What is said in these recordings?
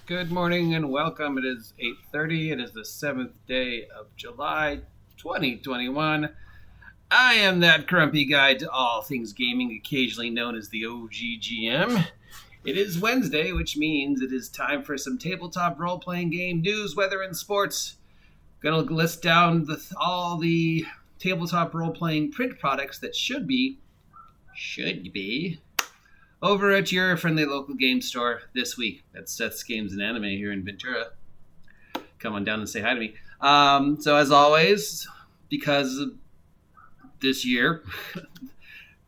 Good morning and welcome. It is 8:30. It is the 7th day of July, 2021. I am that grumpy guide to all things gaming, occasionally known as the OGGM. It is Wednesday, which means it is time for some tabletop role-playing game news, weather, and sports. Gonna list down all the tabletop role-playing print products that should be over at your friendly local game store this week. That's Seth's Games and Anime here in Ventura. Come on down and say hi to me. So as always, because this year,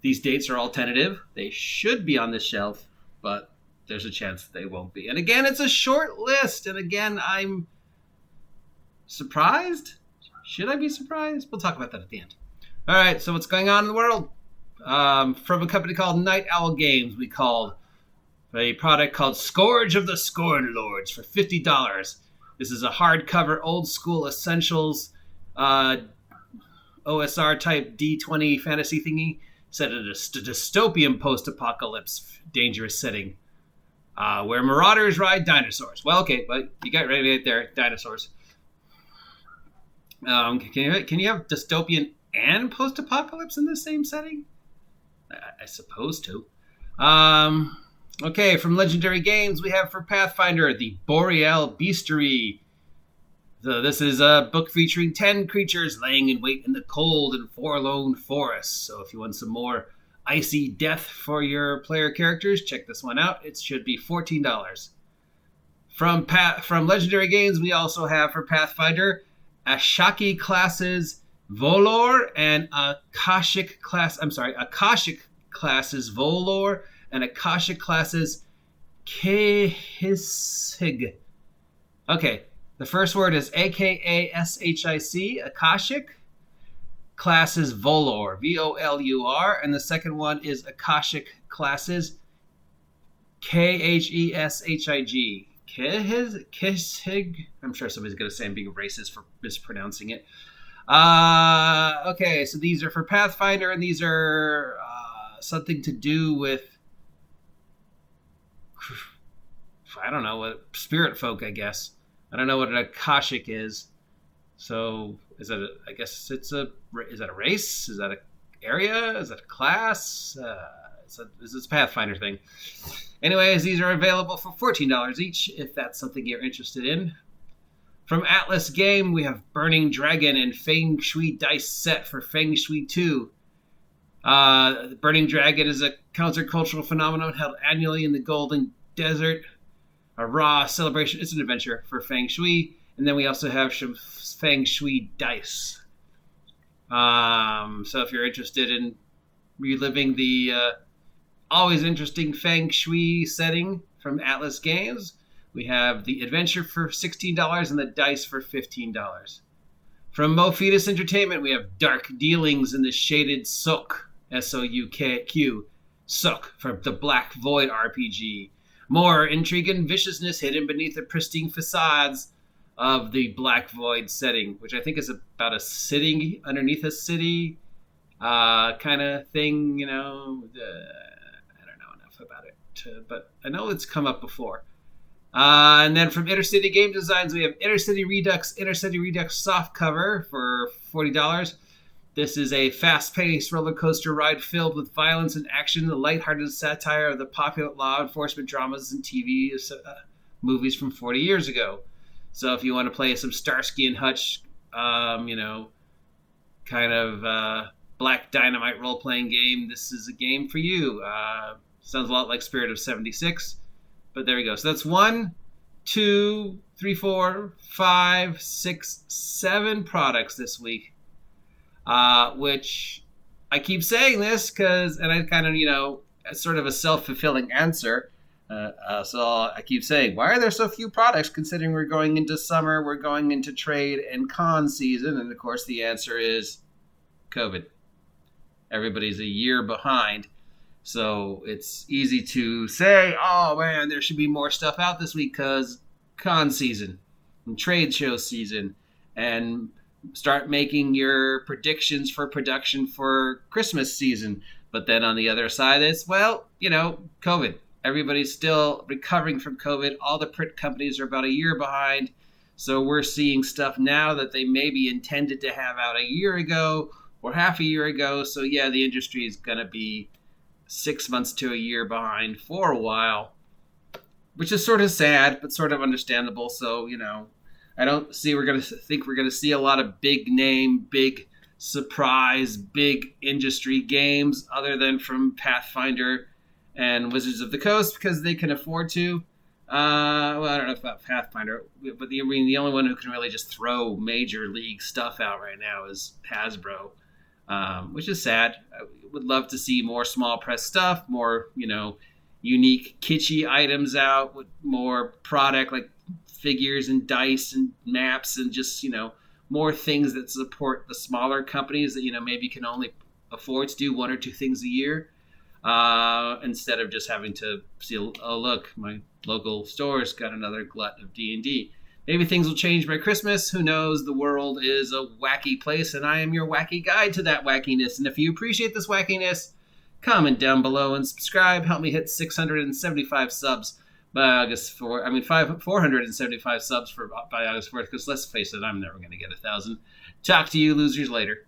these dates are all tentative. They should be on the shelf, but there's a chance they won't be. And again, it's a short list. And again, I'm surprised. Should I be surprised? We'll talk about that at the end. All right, so what's going on in the world? From a company called Night Owl Games, we called a product called Scourge of the Scorn Lords for $50. This is a hardcover, old school essentials, OSR type D20 fantasy thingy set in a dystopian post-apocalypse dangerous setting, where marauders ride dinosaurs. Well, okay, but you got right there, dinosaurs. Can you have dystopian and post-apocalypse in the same setting? I suppose to. Okay, from Legendary Games, we have for Pathfinder, the Boreal Beastery. So this is a book featuring 10 creatures laying in wait in the cold and forlorn forest. So if you want some more icy death for your player characters, check this one out. It should be $14. From Legendary Games, we also have for Pathfinder, Ashaki classes Volor and Akashic classes Volor and Akashic classes Kehisig. Okay, the first word is Akashic, Akashic classes Volor, Volur, and the second one is Akashic classes Kheshig. Kishig. I'm sure somebody's going to say I'm being racist for mispronouncing it. Okay, so these are for Pathfinder, and these are something to do with, I don't know, what spirit folk, I guess. I don't know what an Akashic is. So, is that is that a race? Is that an area? Is that a class? Is this a Pathfinder thing? Anyways, these are available for $14 each, if that's something you're interested in. From Atlas Game, we have Burning Dragon and Feng Shui Dice Set for Feng Shui 2. The Burning Dragon is a countercultural phenomenon held annually in the Golden Desert. A raw celebration. It's an adventure for Feng Shui. And then we also have some Feng Shui Dice. So if you're interested in reliving the always interesting Feng Shui setting from Atlas Games, we have the adventure for $16 and the dice for $15. From Mo Fetus Entertainment, we have Dark Dealings in the Shaded Souk, S-O-U-K-Q, Souk, for the Black Void RPG. More intrigue and viciousness hidden beneath the pristine facades of the Black Void setting, which I think is about a city underneath a city kind of thing, I don't know enough about it, but I know it's come up before. And then from Intercity Game Designs, we have Intercity Redux softcover for $40. This is a fast-paced roller coaster ride filled with violence and action, the lighthearted satire of the popular law enforcement dramas and TV movies from 40 years ago. So if you want to play some Starsky and Hutch, kind of Black Dynamite role-playing game, this is a game for you. Sounds a lot like Spirit of 76. But there we go. So that's 1, 2, 3, 4, 5, 6, 7 products this week. Which I keep saying this because, and I kind of, it's sort of a self-fulfilling answer. So I keep saying, why are there so few products considering we're going into summer, we're going into trade and con season? And of course the answer is COVID. Everybody's a year behind. So it's easy to say, oh man, there should be more stuff out this week because con season and trade show season, and start making your predictions for production for Christmas season. But then on the other side is, well, COVID. Everybody's still recovering from COVID. All the print companies are about a year behind. So we're seeing stuff now that they maybe intended to have out a year ago or half a year ago. So yeah, the industry is going to be 6 months to a year behind for a while, which is sort of sad, but sort of understandable. So, I don't see we're going to see a lot of big name, big surprise, big industry games other than from Pathfinder and Wizards of the Coast because they can afford to. Well, I don't know about Pathfinder, but the only one who can really just throw major league stuff out right now is Hasbro, which is sad. I would love to see more small press stuff, more, unique kitschy items out with more product like figures and dice and maps and just, more things that support the smaller companies that, maybe can only afford to do one or two things a year. Instead of just having to see, oh, look, my local store's got another glut of D&D. Maybe things will change by Christmas. Who knows? The world is a wacky place, and I am your wacky guide to that wackiness. And if you appreciate this wackiness, comment down below and subscribe. Help me hit 675 subs by August 4th. 475 subs by August 4th, because let's face it, I'm never going to get 1,000. Talk to you losers later.